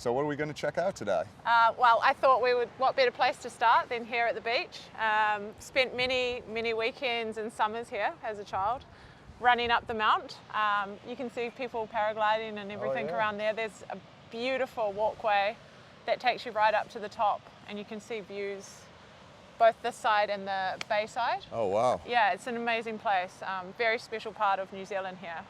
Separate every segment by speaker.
Speaker 1: So what are we going to check out today?
Speaker 2: Well, I thought what better place to start than here at the beach. Spent many weekends and summers here as a child, running up the mount. You can see people paragliding and everything around there. There's a beautiful walkway that takes you right up to the top, and you can see views both this side and the bay side.
Speaker 1: Oh, wow.
Speaker 2: Yeah, it's an amazing place. Very special part of New Zealand here.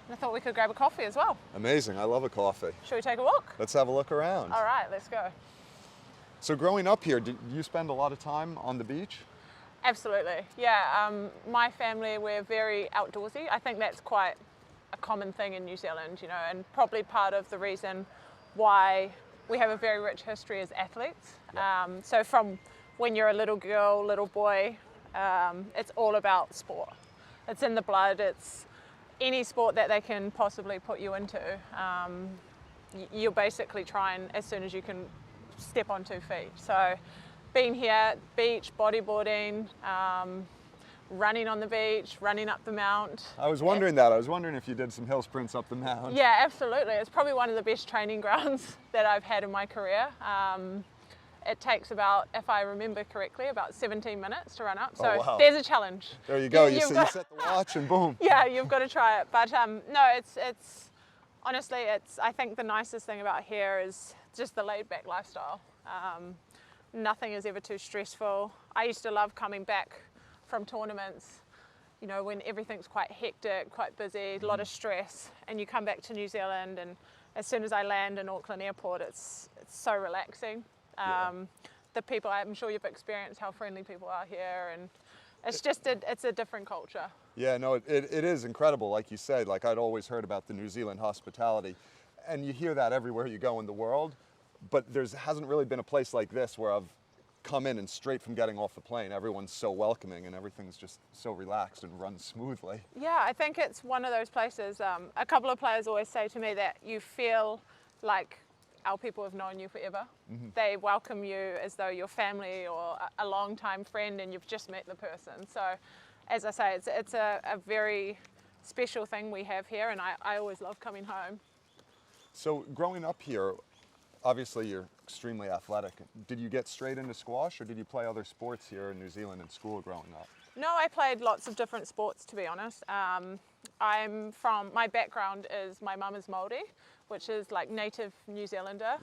Speaker 2: And I thought we could grab a coffee as well.
Speaker 1: Amazing. I love a coffee.
Speaker 2: Should we take a walk?
Speaker 1: Let's have a look around.
Speaker 2: All right, let's go.
Speaker 1: So growing up here, did you spend a lot of time on the beach?
Speaker 2: Absolutely, yeah. My family, we're very outdoorsy. I think that's quite a common thing in New Zealand, you know, and probably part of the reason why we have a very rich history as athletes.
Speaker 1: Yep.
Speaker 2: So from when you're a little girl, little boy, it's all about sport. It's in the blood. It's any sport that they can possibly put you into. You're basically trying as soon as you can step on 2 feet. So being here, beach, bodyboarding, running on the beach, running up the mount.
Speaker 1: I was wondering that. I was wondering if you did some hill sprints up the mount.
Speaker 2: Yeah, absolutely. It's probably one of the best training grounds that I've had in my career. It takes about, if I remember correctly, about 17 minutes to run up. So
Speaker 1: wow.
Speaker 2: There's a challenge.
Speaker 1: There you go. You set the watch and boom.
Speaker 2: Yeah, you've got to try it. But no, it's honestly, I think the nicest thing about here is just the laid back lifestyle. Nothing is ever too stressful. I used to love coming back from tournaments, you know, when everything's quite hectic, quite busy, a lot of stress, and you come back to New Zealand, and as soon as I land in Auckland Airport, it's so relaxing. The people, I'm sure you've experienced how friendly people are here, and it's just it's a different culture.
Speaker 1: Yeah, no, it is incredible. Like you said, like I'd always heard about the New Zealand hospitality, and you hear that everywhere you go in the world, but hasn't really been a place like this where I've come in and straight from getting off the plane, everyone's so welcoming and everything's just so relaxed and runs smoothly.
Speaker 2: Yeah, I think it's one of those places. A couple of players always say to me that you feel like our people have known you forever. Mm-hmm. They welcome you as though you're family or a long-time friend and you've just met the person. So, as I say, it's a very special thing we have here, and I always love coming home.
Speaker 1: So, growing up here, obviously you're extremely athletic. Did you get straight into squash, or did you play other sports here in New Zealand in school growing up?
Speaker 2: No, I played lots of different sports, to be honest. My background is my mum is Maori, which is like native New Zealander,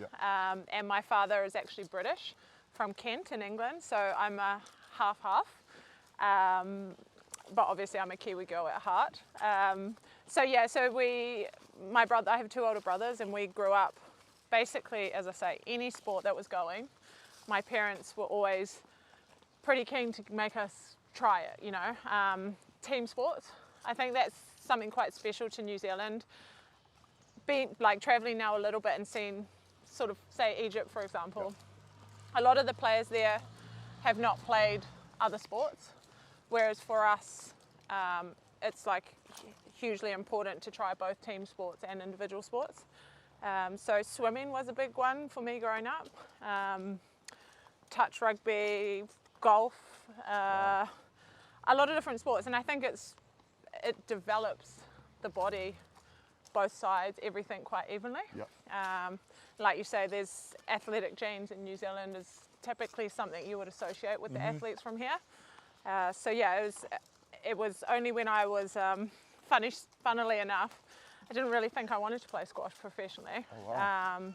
Speaker 2: and my father is actually British, from Kent in England, so I'm a half-half, but obviously I'm a Kiwi girl at heart. I have 2 older brothers, and we grew up basically, as I say, any sport that was going. My parents were always pretty keen to make us try it, you know. Team sports, I think that's something quite special to New Zealand. Traveling now a little bit and seeing sort of, say, Egypt, for example. A lot of the players there have not played other sports, whereas for us, it's like hugely important to try both team sports and individual sports. So swimming was a big one for me growing up. Touch rugby, golf, a lot of different sports, and I think it develops the body, both sides, everything quite evenly. Yep. Like you say, there's athletic genes in New Zealand is typically something you would associate with the athletes from here. So yeah, it was only when I was funnily enough, I didn't really think I wanted to play squash professionally. Oh, wow.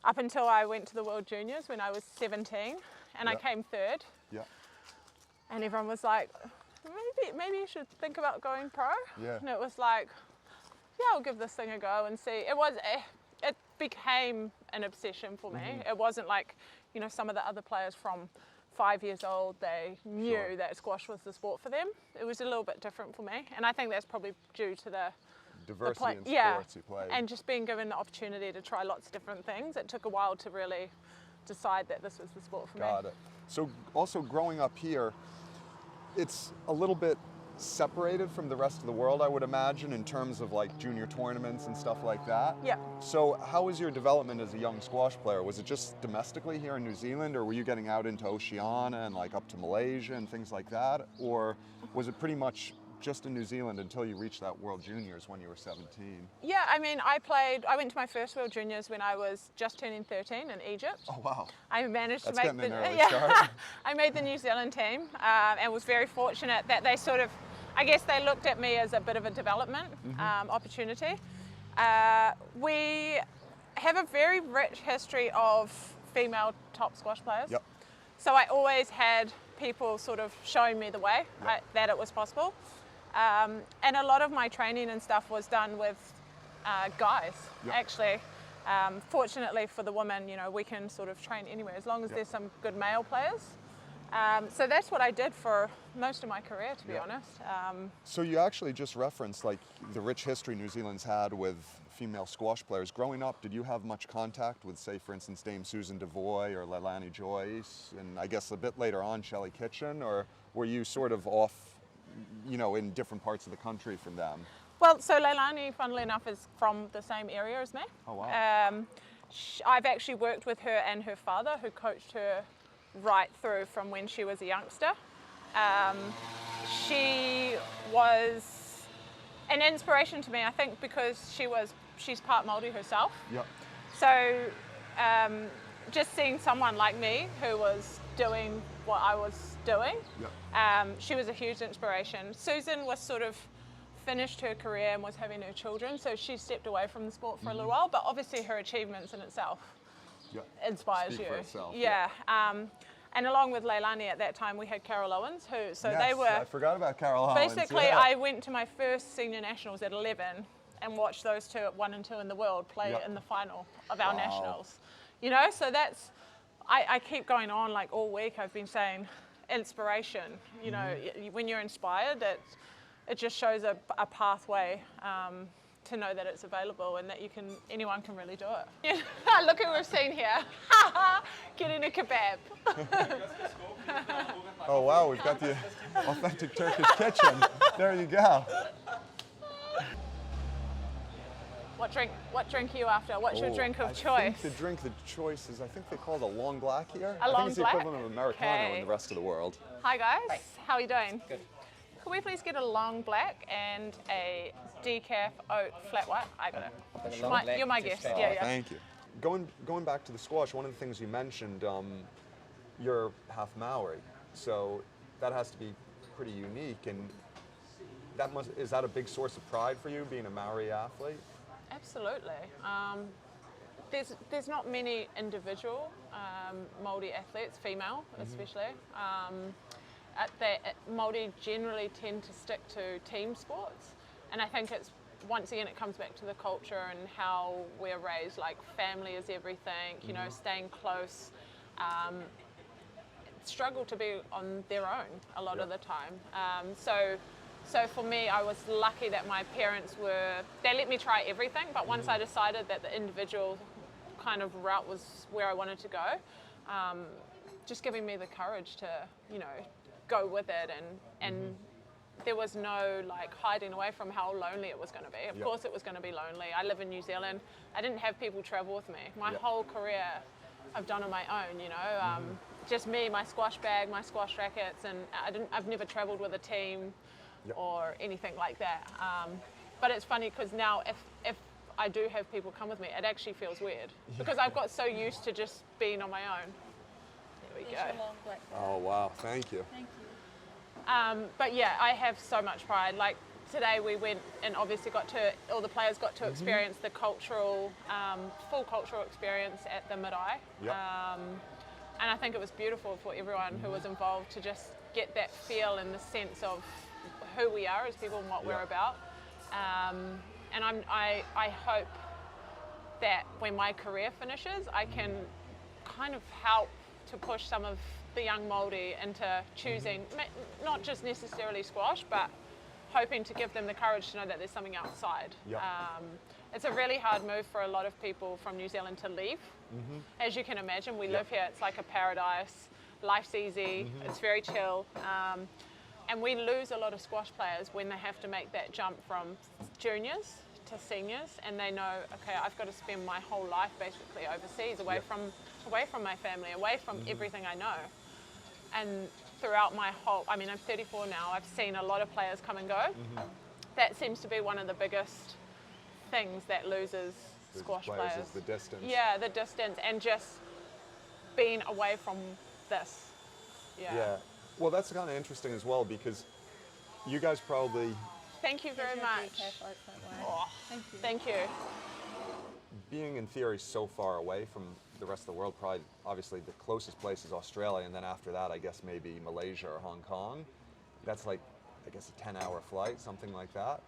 Speaker 2: Up until I went to the World Juniors when I was 17, and I came 3rd. Yeah. And everyone was like, maybe you should think about going pro. Yeah. And it was like, yeah, I'll give this thing a go and see. It became an obsession for me. Mm-hmm. It wasn't like, you know, some of the other players from 5 years old, they knew that squash was the sport for them. It was a little bit different for me, and I think that's probably due to the
Speaker 1: diversity in sports you played.
Speaker 2: And just being given the opportunity to try lots of different things. It took a while to really decide that this was the sport for me.
Speaker 1: Got it. So also growing up here, it's a little bit separated from the rest of the world, I would imagine, in terms of like junior tournaments and stuff like that.
Speaker 2: Yeah.
Speaker 1: So how was your development as a young squash player? Was it just domestically here in New Zealand, or were you getting out into Oceania and like up to Malaysia and things like that? Or was it pretty much just in New Zealand until you reached that World Juniors when you were 17.
Speaker 2: Yeah, I mean, I went to my first World Juniors when I was just turning 13 in Egypt.
Speaker 1: Oh, wow.
Speaker 2: I managed
Speaker 1: That's
Speaker 2: to make
Speaker 1: getting an early start.
Speaker 2: I made the New Zealand team and was very fortunate that they sort of, I guess they looked at me as a bit of a development opportunity. We have a very rich history of female top squash players.
Speaker 1: Yep.
Speaker 2: So I always had people sort of showing me the way that it was possible. And a lot of my training and stuff was done with guys, actually. Fortunately for the women, you know, we can sort of train anywhere as long as there's some good male players. So that's what I did for most of my career, to be honest.
Speaker 1: So you actually just referenced like the rich history New Zealand's had with female squash players. Growing up, did you have much contact with, say, for instance, Dame Susan Devoy or Leilani Joyce, and I guess a bit later on, Shelley Kitchen, or were you sort of off, you know, in different parts of the country from them?
Speaker 2: Well, so Leilani, funnily enough, is from the same area as me.
Speaker 1: Oh, wow.
Speaker 2: I've actually worked with her and her father, who coached her right through from when she was a youngster. She was an inspiration to me, I think, because she's part Maori herself.
Speaker 1: Yep.
Speaker 2: So just seeing someone like me who was doing what I was doing, she was a huge inspiration. Susan was sort of finished her career and was having her children, so she stepped away from the sport for a little while, but obviously her achievements in itself inspires
Speaker 1: Speak
Speaker 2: you.
Speaker 1: for itself,
Speaker 2: And along with Leilani at that time, we had Carol Owens, who, so they were...
Speaker 1: I forgot about Carol Owens.
Speaker 2: Basically, I went to my first senior nationals at 11 and watched those two at 1 and 2 in the world play in the final of our nationals. You know, so that's, I keep going on like all week. I've been saying inspiration. You know, when you're inspired, it just shows a pathway to know that it's available and that anyone can really do it. Look who we've seen here. Getting a kebab.
Speaker 1: Oh wow, we've got the authentic Turkish kitchen. There you go.
Speaker 2: What drink are you after? What's your drink of choice?
Speaker 1: I think the drink of choice is, I think they call it a long black here.
Speaker 2: A long
Speaker 1: I think it's
Speaker 2: black?
Speaker 1: the equivalent of Americano in the rest of the world.
Speaker 2: Hi guys, how are you doing? Good. Could we please get a long black and a decaf oat flat white? I got it. You're my guest. Yeah.
Speaker 1: Thank you. Going back to the squash, one of the things you mentioned, you're half Maori, so that has to be pretty unique. And is that a big source of pride for you, being a Maori athlete?
Speaker 2: Absolutely. There's not many individual Māori athletes, female especially. Māori generally tend to stick to team sports, and I think it's, once again, it comes back to the culture and how we're raised, like family is everything, you know, staying close, struggle to be on their own a lot of the time. So for me, I was lucky that my parents they let me try everything, but once I decided that the individual kind of route was where I wanted to go, just giving me the courage to, you know, go with it, and there was no like hiding away from how lonely it was going to be. Of course it was going to be lonely. I live in New Zealand. I didn't have people travel with me. My whole career I've done on my own, you know, just me, my squash bag, my squash rackets, and I've never traveled with a team or anything like that. But it's funny because now if I do have people come with me, it actually feels weird because I've got so used to just being on my own. There we go.
Speaker 1: Oh wow, thank you.
Speaker 3: Thank you.
Speaker 2: But yeah, I have so much pride. Like today we went and obviously all the players got to experience the cultural, full cultural experience at the marae. And I think it was beautiful for everyone who was involved to just get that feel and the sense of who we are as people and what we're about. And I hope that when my career finishes, I can kind of help to push some of the young Māori into choosing, not just necessarily squash, but hoping to give them the courage to know that there's something outside. It's a really hard move for a lot of people from New Zealand to leave. As you can imagine, we live here, it's like a paradise, life's easy, it's very chill. And we lose a lot of squash players when they have to make that jump from juniors to seniors, and they know, okay, I've got to spend my whole life basically overseas, away from my family, away from everything I know. And throughout my whole, I mean, I'm 34 now, I've seen a lot of players come and go. That seems to be one of the biggest things that loses squash players.
Speaker 1: Is the distance.
Speaker 2: Yeah, the distance and just being away from this.
Speaker 1: Yeah. Well, that's kind of interesting as well, because you guys probably...
Speaker 2: Thank you very much. Oh, thank you.
Speaker 1: Being in theory so far away from the rest of the world, probably obviously the closest place is Australia, and then after that I guess maybe Malaysia or Hong Kong. That's like, I guess, a 10-hour flight, something like that.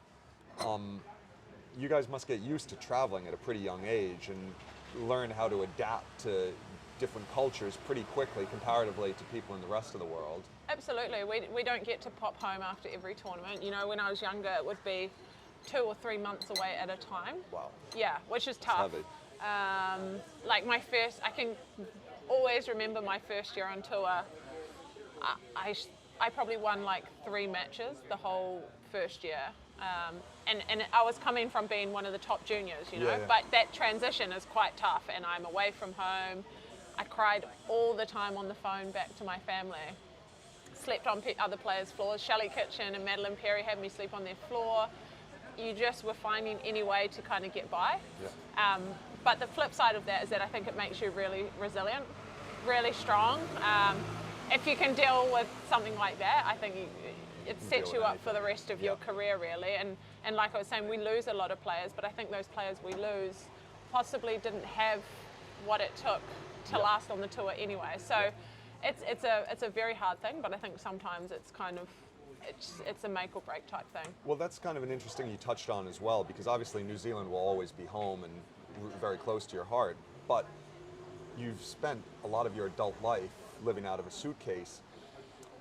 Speaker 1: You guys must get used to traveling at a pretty young age and learn how to adapt to different cultures pretty quickly comparatively to people in the rest of the world.
Speaker 2: Absolutely. We don't get to pop home after every tournament. You know, when I was younger, it would be 2 or 3 months away at a time.
Speaker 1: Wow.
Speaker 2: Yeah, which is tough.
Speaker 1: Heavy.
Speaker 2: Like my first, I can always remember my first year on tour. I probably won like 3 matches the whole first year. And I was coming from being one of the top juniors, you know,
Speaker 1: Yeah.
Speaker 2: but that transition is quite tough, and I'm away from home. I cried all the time on the phone back to my family. Slept on other players' floors. Shelley Kitchen and Madeline Perry had me sleep on their floor. You just were finding any way to kind of get by.
Speaker 1: Yeah.
Speaker 2: But the flip side of that is that I think it makes you really resilient, really strong. If you can deal with something like that, I think it sets you up for the rest of your career, really. And like I was saying, we lose a lot of players, but I think those players we lose possibly didn't have what it took to last on the tour anyway. So it's a very hard thing, but I think sometimes it's kind of, it's a make or break type thing.
Speaker 1: Well, that's kind of an interesting you touched on as well, because obviously New Zealand will always be home and very close to your heart, but you've spent a lot of your adult life living out of a suitcase.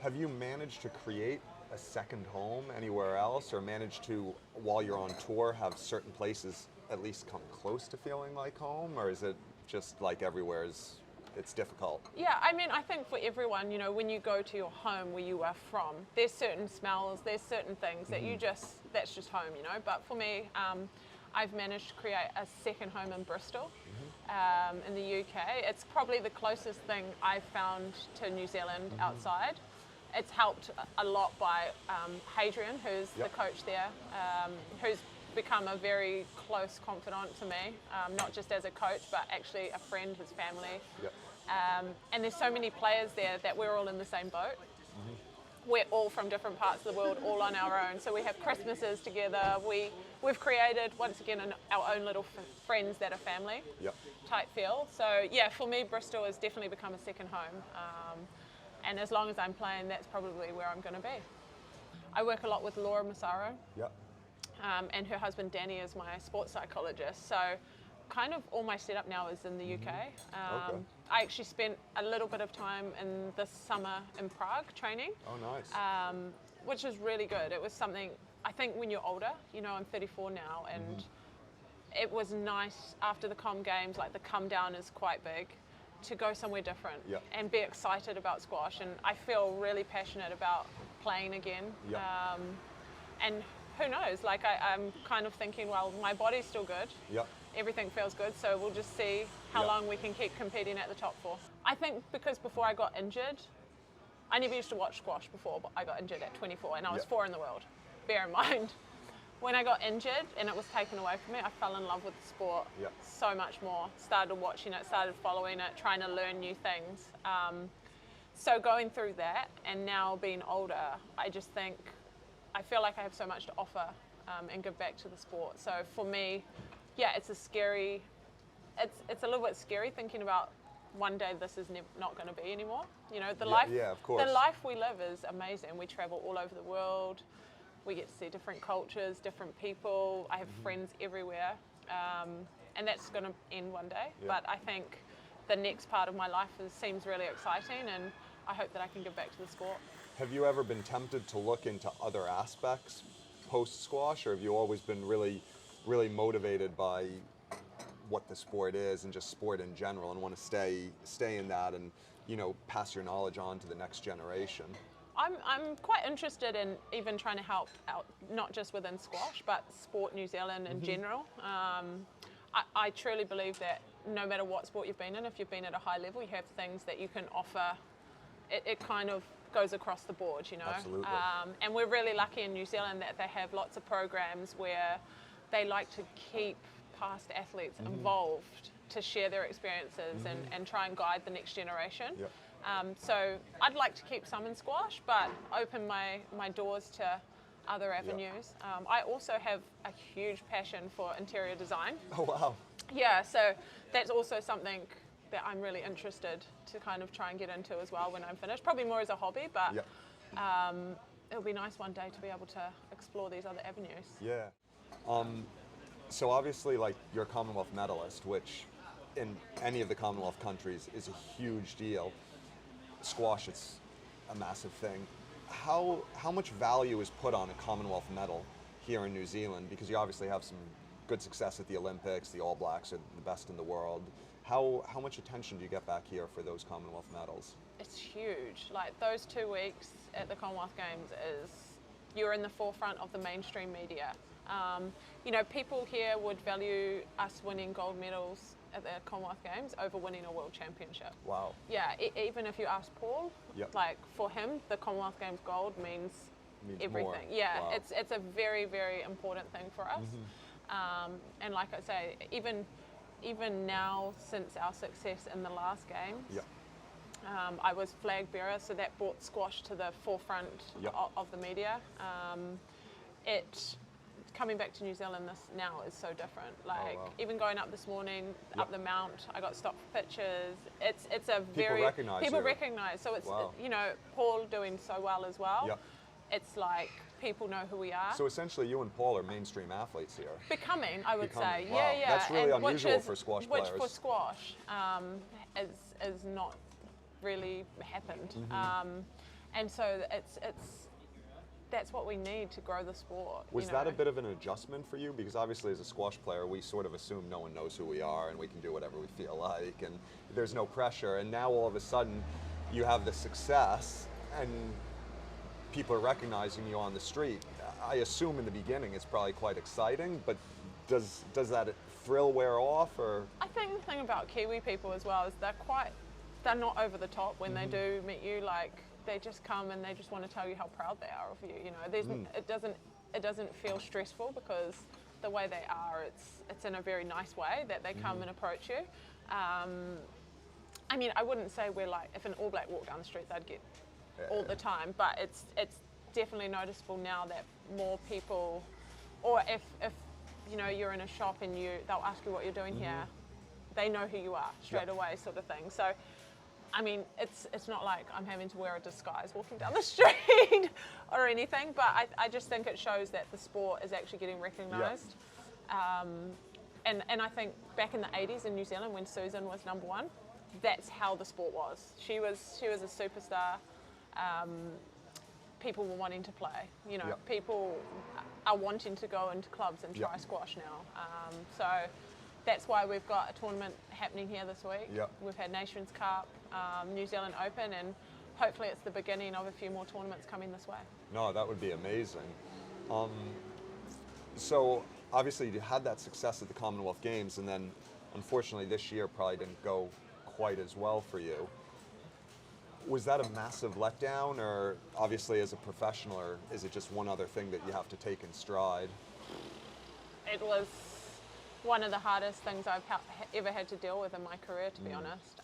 Speaker 1: Have you managed to create a second home anywhere else, or managed to, while you're on tour, have certain places at least come close to feeling like home, or is it just like everywhere it's difficult?
Speaker 2: Yeah, I mean, I think for everyone, you know, when you go to your home where you are from, there's certain smells, there's certain things that that's just home, you know. But for me, I've managed to create a second home in Bristol, in the UK. It's probably the closest thing I've found to New Zealand outside. It's helped a lot by Hadrian, who's the coach there, who's become a very close confidant to me, not just as a coach, but actually a friend, his family. And there's so many players there that we're all in the same boat. We're all from different parts of the world, all on our own. So we have Christmases together. We've created, once again, our own little friends that are family type feel. So yeah, for me, Bristol has definitely become a second home. And as long as I'm playing, that's probably where I'm going to be. I work a lot with Laura Massaro. And her husband Danny is my sports psychologist. So kind of all my setup now is in the UK. I actually spent a little bit of time in this summer in Prague training.
Speaker 1: Oh, nice.
Speaker 2: Which was really good. It was something, I think when you're older, you know, I'm 34 now, and it was nice after the Com Games, like the come down is quite big, to go somewhere different and be excited about squash. And I feel really passionate about playing again. And who knows, like I'm kind of thinking, well, my body's still good. Everything feels good, so we'll just see how long we can keep competing at the top for. I think because before I got injured, I never used to watch squash before, but I got injured at 24 and I was 4 in the world. Bear in mind, when I got injured and it was taken away from me, I fell in love with the sport so much more. Started watching it, started following it, trying to learn new things. So going through that and now being older, I just think, I feel like I have so much to offer and give back to the sport. So for me, yeah, it's a scary, it's a little bit scary thinking about one day this is not going to be anymore. You know, the life,
Speaker 1: of course.
Speaker 2: the life we live is amazing. We travel all over the world. We get to see different cultures, different people. I have friends everywhere, and that's going to end one day. But I think the next part of my life seems really exciting, and I hope that I can give back to the sport.
Speaker 1: Have you ever been tempted to look into other aspects post-squash, or have you always been really, really motivated by what the sport is and just sport in general, and want to stay in that and, you know, pass your knowledge on to the next generation?
Speaker 2: I'm quite interested in even trying to help out, not just within squash, but sport New Zealand in general. I truly believe that no matter what sport you've been in, if you've been at a high level, you have things that you can offer. It kind of goes across the board, you know.
Speaker 1: Absolutely.
Speaker 2: And we're really lucky in New Zealand that they have lots of programs where they like to keep past athletes involved to share their experiences and try and guide the next generation.
Speaker 1: Yep.
Speaker 2: So I'd like to keep some in squash, but open my doors to other avenues. I also have a huge passion for interior design.
Speaker 1: Oh, wow.
Speaker 2: Yeah, so that's also something that I'm really interested to kind of try and get into as well when I'm finished. Probably more as a hobby, but
Speaker 1: Yep.
Speaker 2: it'll be nice one day to be able to explore these other avenues.
Speaker 1: Yeah. So obviously, like, you're a Commonwealth medalist, which in any of the Commonwealth countries is a huge deal. Squash, it's a massive thing. How much value is put on a Commonwealth medal here in New Zealand? Because you obviously have some good success at the Olympics. The All Blacks are the best in the world. How much attention do you get back here for those Commonwealth medals?
Speaker 2: It's huge. Like those 2 weeks at the Commonwealth Games you're in the forefront of the mainstream media. You know, people here would value us winning gold medals at the Commonwealth Games over winning a world championship.
Speaker 1: Wow.
Speaker 2: Yeah, even if you ask Paul, like for him, the Commonwealth Games gold means everything.
Speaker 1: More.
Speaker 2: Yeah,
Speaker 1: Wow.
Speaker 2: it's a very, very important thing for us. And like I say, even now, since our success in the last games, I was flag bearer, so that brought squash to the forefront of the media. Coming back to New Zealand now is so different. Like even going up this morning, up the mount, I got stopped for pictures. It's a very people recognize. So it's you know, Paul doing so well as well. It's like people know who we are.
Speaker 1: So essentially, you and Paul are mainstream athletes here.
Speaker 2: Becoming, I would say.
Speaker 1: Wow.
Speaker 2: Yeah.
Speaker 1: That's really
Speaker 2: and
Speaker 1: unusual for squash players.
Speaker 2: Which for squash is not really happened. And so that's what we need to grow the sport.
Speaker 1: Was that a bit of an adjustment for you? Because obviously as a squash player, we sort of assume no one knows who we are and we can do whatever we feel like and there's no pressure. And now all of a sudden you have the success and people are recognizing you on the street. I assume in the beginning it's probably quite exciting, but does that thrill wear off? Or
Speaker 2: I think the thing about Kiwi people as well is they're not over the top when they do meet you. Like they just come and they just want to tell you how proud they are of you. You know, it doesn't feel stressful because the way they are, it's in a very nice way that they come and approach you. I mean, I wouldn't say we're like, if an All Black walked down the street, they'd get all the time, but it's definitely noticeable now that more people, or if you know, you're in a shop and they'll ask you what you're doing here, they know who you are straight away, sort of thing. So I mean, it's not like I'm having to wear a disguise walking down the street or anything, but I just think it shows that the sport is actually getting recognised. And I think back in the 80s in New Zealand when Susan was #1, that's how the sport was. She was a superstar. People were wanting to play. You know, people are wanting to go into clubs and try squash now. So that's why we've got a tournament happening here this week. We've had Nations Cup, New Zealand Open, and hopefully it's the beginning of a few more tournaments coming this way.
Speaker 1: No, that would be amazing. So obviously you had that success at the Commonwealth Games, and then unfortunately this year probably didn't go quite as well for you. Was that a massive letdown, or obviously as a professional, or is it just one other thing that you have to take in stride?
Speaker 2: It was one of the hardest things I've ever had to deal with in my career, to be honest.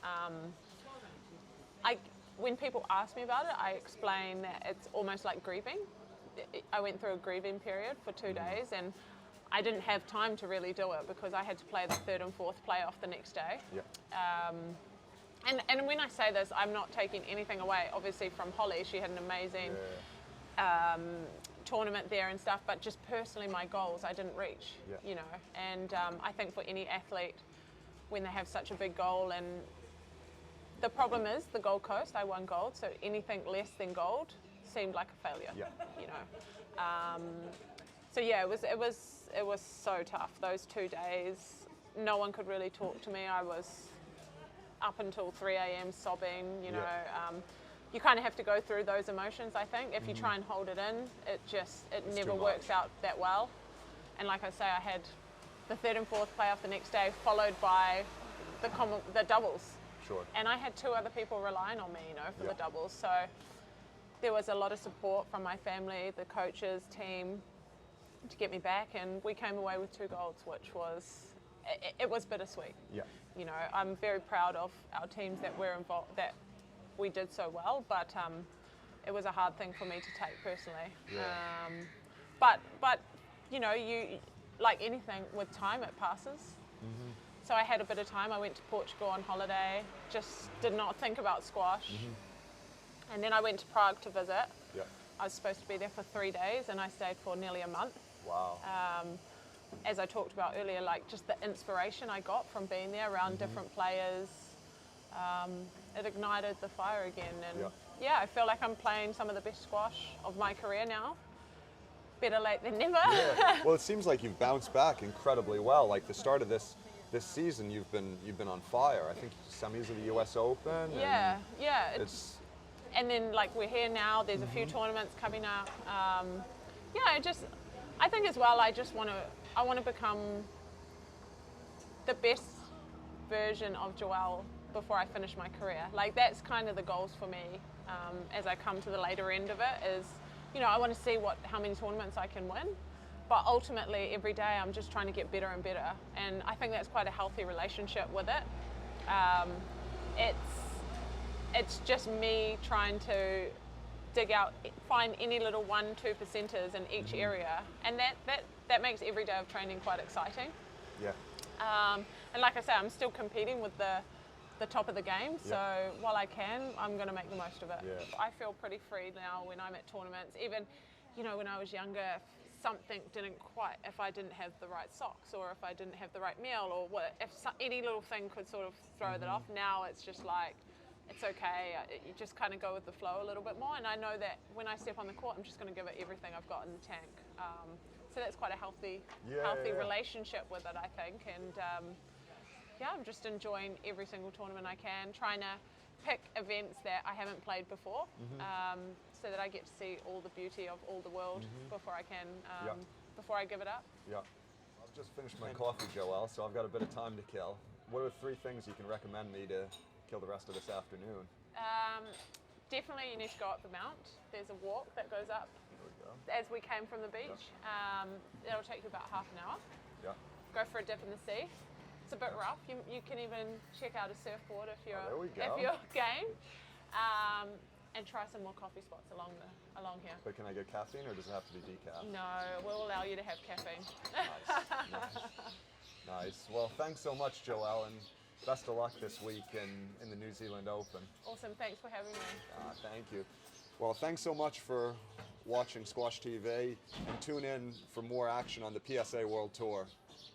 Speaker 2: When people ask me about it, I explain that it's almost like grieving. I went through a grieving period for 2 days, and I didn't have time to really do it because I had to play the 3rd and 4th playoff the next day. And when I say this, I'm not taking anything away, obviously, from Holly. She had an amazing tournament there and stuff, but just personally my goals I didn't reach, you know. And I think for any athlete, when they have such a big goal, and the problem is the Gold Coast, I won gold, so anything less than gold seemed like a failure, you know. So yeah, it was so tough those 2 days. No one could really talk to me. I was up until 3 a.m. sobbing, you know. You kind of have to go through those emotions, I think. If you try and hold it in, it never works out that well. And like I say, I had the 3rd and 4th playoff the next day, followed by the doubles. And I had 2 other people relying on me, you know, for the doubles. So there was a lot of support from my family, the coaches, team, to get me back, and we came away with 2 golds, which was, it was bittersweet.
Speaker 1: Yeah.
Speaker 2: You know, I'm very proud of our teams that were involved, that we did so well, but it was a hard thing for me to take personally.
Speaker 1: Yeah.
Speaker 2: But you know, you, like anything, with time it passes. So I had a bit of time. I went to Portugal on holiday, just did not think about squash. And then I went to Prague to visit.
Speaker 1: Yeah.
Speaker 2: I was supposed to be there for 3 days, and I stayed for nearly a month.
Speaker 1: Wow.
Speaker 2: As I talked about earlier, like just the inspiration I got from being there around different players, it ignited the fire again. And yeah, I feel like I'm playing some of the best squash of my career now. Better late than never.
Speaker 1: Yeah. Well, it seems like you've bounced back incredibly well. Like the start of this season, you've been on fire. I think semis of the U.S. Open.
Speaker 2: Yeah, yeah.
Speaker 1: It's
Speaker 2: And then like we're here now. There's a few tournaments coming up. Yeah, I think as well. I want to become the best version of Joelle before I finish my career. Like that's kind of the goals for me as I come to the later end of it. Is, you know, I want to see how many tournaments I can win. But ultimately, every day I'm just trying to get better and better. And I think that's quite a healthy relationship with it. It's just me trying to dig out, find any little 1-2%ers in each area. And that makes every day of training quite exciting.
Speaker 1: yeah.
Speaker 2: And like I say, I'm still competing with the top of the game. So while I can, I'm going to make the most of it.
Speaker 1: Yeah.
Speaker 2: I feel pretty free now when I'm at tournaments. Even, you know, when I was younger, if I didn't have the right socks, or if I didn't have the right meal, or any little thing could sort of throw that off. Now it's just like, it's okay. You just kind of go with the flow a little bit more. And I know that when I step on the court, I'm just going to give it everything I've got in the tank. So that's quite a healthy relationship with it, I think. And yeah, I'm just enjoying every single tournament I can, trying to pick events that I haven't played before, so that I get to see all the beauty of all the world before I can, before I give it up.
Speaker 1: Yeah. I've just finished my coffee, Joelle, so I've got a bit of time to kill. What are 3 things you can recommend me to kill the rest of this afternoon?
Speaker 2: Definitely you need to go up the mount. There's a walk that goes up
Speaker 1: There we go.
Speaker 2: as we came from the beach. It'll take you about half an hour.
Speaker 1: Yeah.
Speaker 2: Go for a dip in the sea. It's a bit rough. You can even check out a surfboard if you're game. And try some more coffee spots along here.
Speaker 1: But can I get caffeine, or does it have to be decaf?
Speaker 2: No, we'll allow you to have caffeine.
Speaker 1: Nice. Well, thanks so much, Joelle, and best of luck this week in the New Zealand Open.
Speaker 2: Awesome. Thanks for having me.
Speaker 1: Thank you. Well, thanks so much for watching Squash TV, and tune in for more action on the PSA World Tour.